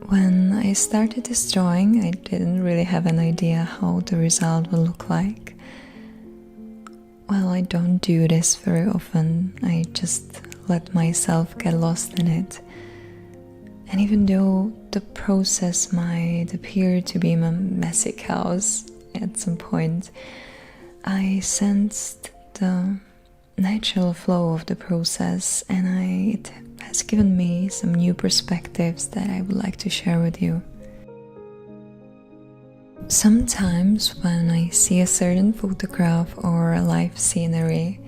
When I started this drawing, I didn't really have an idea how the result will look like. Well, I don't do this very often. I just let myself get lost in it. And even though the process might appear to be a messy chaos at some point, I sensed the natural flow of the process, and it has given me some new perspectives that I would like to share with you. Sometimes when I see a certain photograph or a life scenery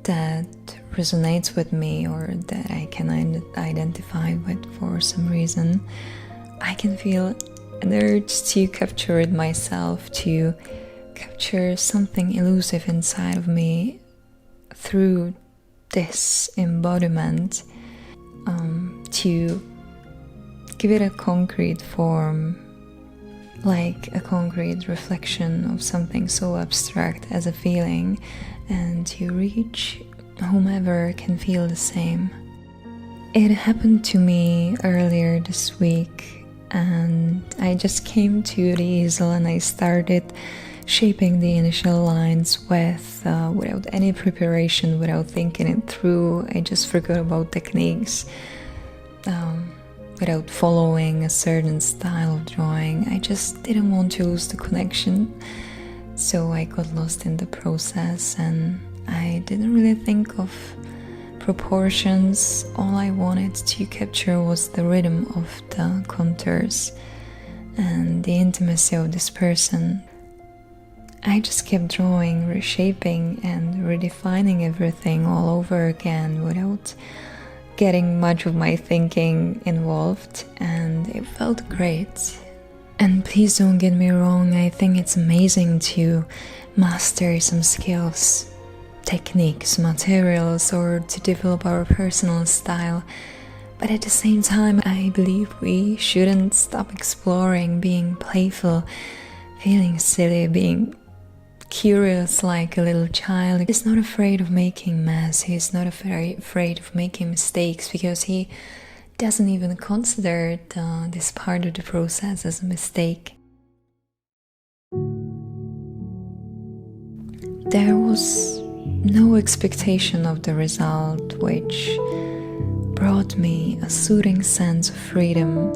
that resonates with me or that I can identify with for some reason, I can feel an urge to capture it myself, to capture something elusive inside of me through this embodiment, to give it a concrete form, like a concrete reflection of something so abstract as a feeling, and to reach whomever can feel the same. It happened to me earlier this week, and I just came to the easel and I started shaping the initial lines without any preparation, without thinking it through. I just forgot about techniques, without following a certain style of drawing. I just didn't want to lose the connection, so I got lost in the process and I didn't really think of proportions. All I wanted to capture was the rhythm of the contours and the intimacy of this person. I just kept drawing, reshaping and redefining everything all over again without getting much of my thinking involved, and it felt great. And please don't get me wrong, I think it's amazing to master some skills, techniques, materials, or to develop our personal style. But at the same time, I believe we shouldn't stop exploring, being playful, feeling silly, being curious like a little child. He's not afraid of making mess, he's not afraid of making mistakes, because he doesn't even consider this part of the process as a mistake. There was no expectation of the result, which brought me a soothing sense of freedom.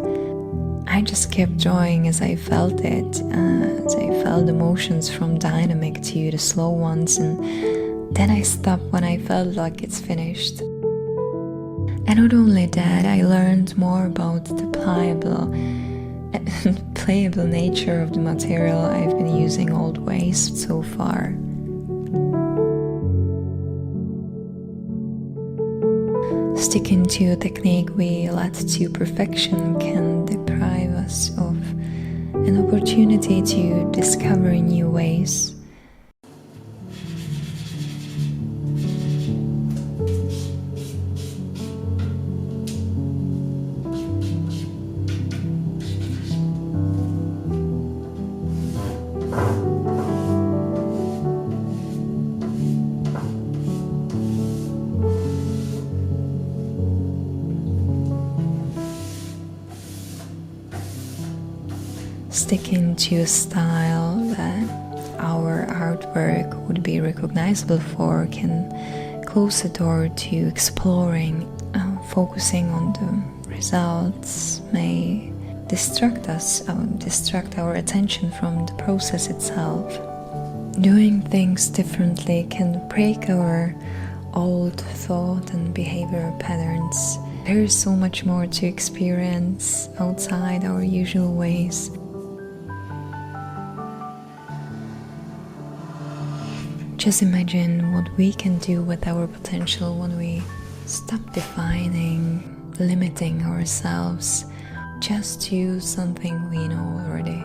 I just kept drawing as I felt it, as I felt emotions from dynamic to the slow ones, and then I stopped when I felt like it's finished. And not only that, I learned more about the pliable and playable nature of the material I've been using always so far. Sticking to a technique we let to perfection can deprive us of an opportunity to discover new ways. Sticking to a style that our artwork would be recognizable for can close the door to exploring. Focusing on the results may distract our attention from the process itself. Doing things differently can break our old thought and behavior patterns. There is so much more to experience outside our usual ways. Just imagine what we can do with our potential when we stop defining, limiting ourselves just to something we know already.